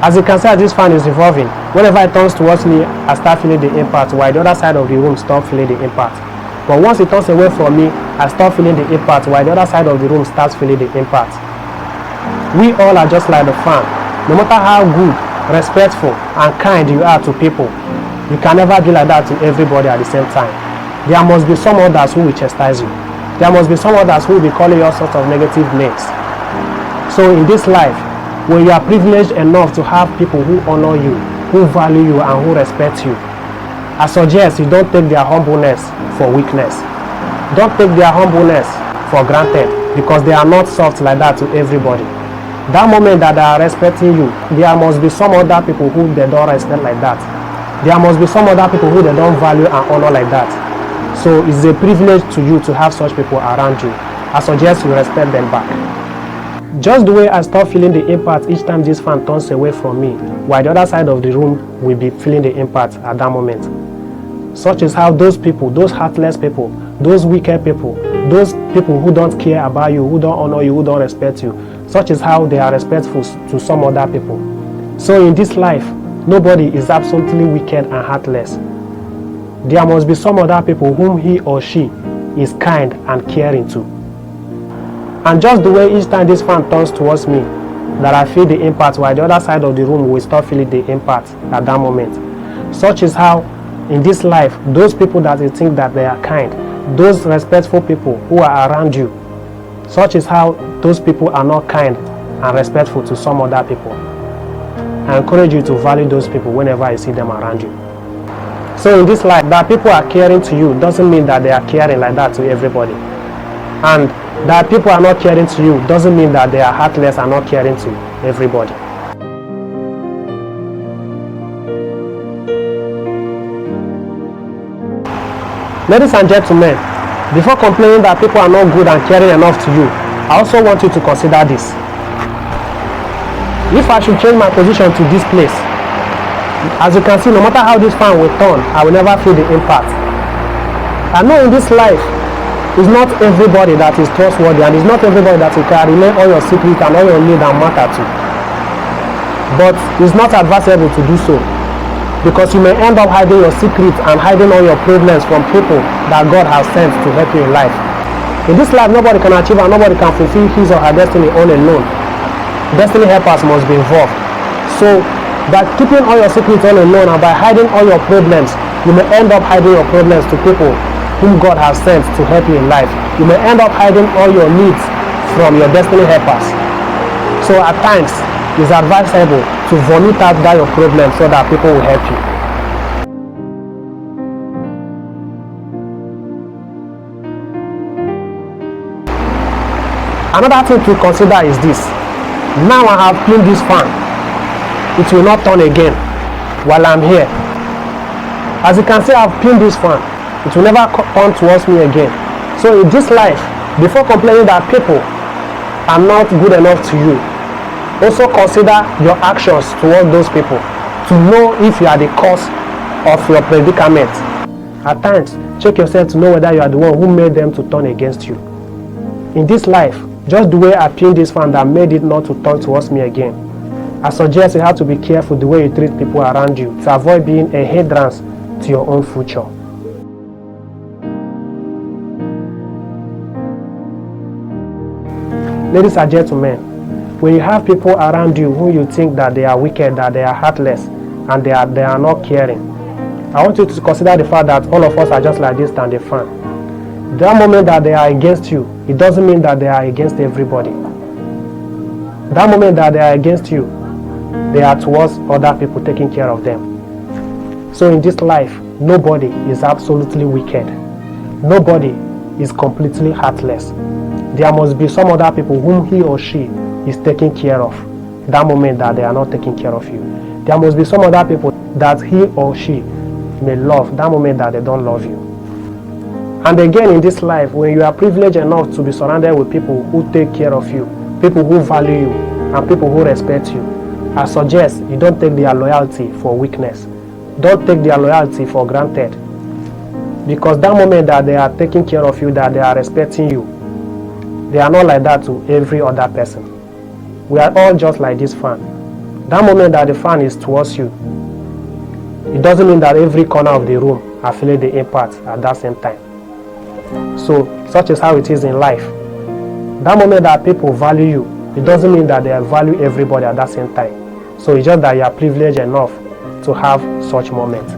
As you can see, as this fan is revolving, whenever it turns towards me, I start feeling the impact, while the other side of the room stop feeling the impact. But once it turns away from me, I start feeling the impact, while the other side of the room starts feeling the impact. We all are just like the fan. No matter how good, respectful, and kind you are to people, you can never be like that to everybody at the same time. There must be some others who will chastise you. There must be some others who will be calling you all sorts of negative names. So in this life, when you are privileged enough to have people who honor you, who value you, and who respect you, I suggest you don't take their humbleness for weakness. Don't take their humbleness for granted, because they are not soft like that to everybody. That moment that they are respecting you, there must be some other people who they don't respect like that. There must be some other people who they don't value and honor like that. So it's a privilege to you to have such people around you. I suggest you respect them back. Just the way I start feeling the impact each time this fan turns away from me, while the other side of the room will be feeling the impact at that moment. Such is how those people, those heartless people, those wicked people, those people who don't care about you, who don't honor you, who don't respect you, such is how they are respectful to some other people. So in this life, nobody is absolutely wicked and heartless. There must be some other people whom he or she is kind and caring to. And just the way each time this fan turns towards me, that I feel the impact, while the other side of the room will start feeling the impact at that moment. Such is how in this life, those people that you think that they are kind, those respectful people who are around you, such is how those people are not kind and respectful to some other people. I encourage you to value those people whenever you see them around you. So in this life, that people are caring to you doesn't mean that they are caring like that to everybody. And that people are not caring to you doesn't mean that they are heartless and not caring to everybody. Ladies and gentlemen, before complaining that people are not good and caring enough to you, I also want you to consider this. If I should change my position to this place, as you can see, no matter how this fan will turn, I will never feel the impact. I know in this life, it's not everybody that is trustworthy, and it's not everybody that you can relay all your secrets and all your need and matter to. But it's not advisable to do so, because you may end up hiding your secrets and hiding all your problems from people that God has sent to help you in life. In this life, nobody can achieve and nobody can fulfill his or her destiny all alone. Destiny helpers must be involved. So by keeping all your secrets all alone and by hiding all your problems, you may end up hiding your problems to people whom God has sent to help you in life. You may end up hiding all your needs from your destiny helpers. So at times, it's advisable to vomit out your problems so that people will help you. Another thing to consider is this. Now I have cleaned this fan. It will not turn again while I'm here. As you can see, I have cleaned this fan. It will never turn towards me again. So in this life, before complaining that people are not good enough to you, also consider your actions towards those people to know if you are the cause of your predicament. At times, check yourself to know whether you are the one who made them to turn against you. In this life, just the way I cleaned this fan that made it not to turn towards me again, I suggest you have to be careful the way you treat people around you to avoid being a hindrance to your own future. Ladies and gentlemen, when you have people around you who you think that they are wicked, that they are heartless, and they are not caring, I want you to consider the fact that all of us are just like this standing fan. That moment that they are against you, it doesn't mean that they are against everybody. That moment that they are against you, they are towards other people taking care of them. So in this life, nobody is absolutely wicked. Nobody is completely heartless. There must be some other people whom he or she is taking care of that moment that they are not taking care of you. There must be some other people that he or she may love that moment that they don't love you. And again, in this life, when you are privileged enough to be surrounded with people who take care of you, people who value you, and people who respect you, I suggest you don't take their loyalty for weakness. Don't take their loyalty for granted. Because that moment that they are taking care of you, that they are respecting you, they are not like that to every other person. We are all just like this fan. That moment that the fan is towards you, it doesn't mean that every corner of the room are feeling the impact at that same time. So such is how it is in life. That moment that people value you, it doesn't mean that they value everybody at that same time. So it's just that you are privileged enough to have such moments.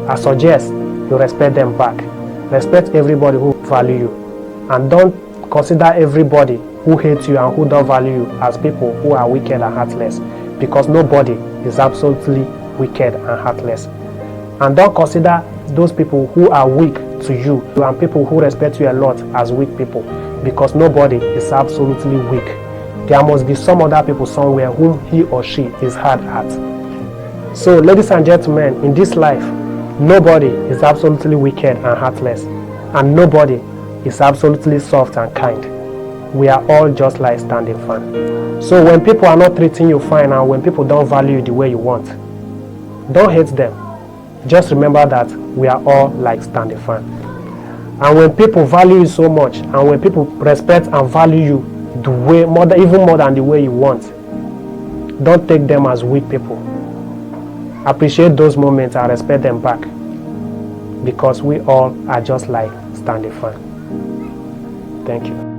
I suggest you respect them back. Respect everybody who value you, and don't consider everybody who hates you and who don't value you as people who are wicked and heartless, because nobody is absolutely wicked and heartless. And don't consider those people who are weak to you and people who respect you a lot as weak people, because nobody is absolutely weak. There must be some other people somewhere whom he or she is hard at. So ladies and gentlemen, in this life, nobody is absolutely wicked and heartless, and nobody is absolutely soft and kind. We are all just like standing fan. So when people are not treating you fine and when people don't value you the way you want, don't hate them. Just remember that we are all like standing fan. And when people value you so much, and when people respect and value you the way even more than the way you want, don't take them as weak people. Appreciate those moments and respect them back, because we all are just like standing fan. Thank you.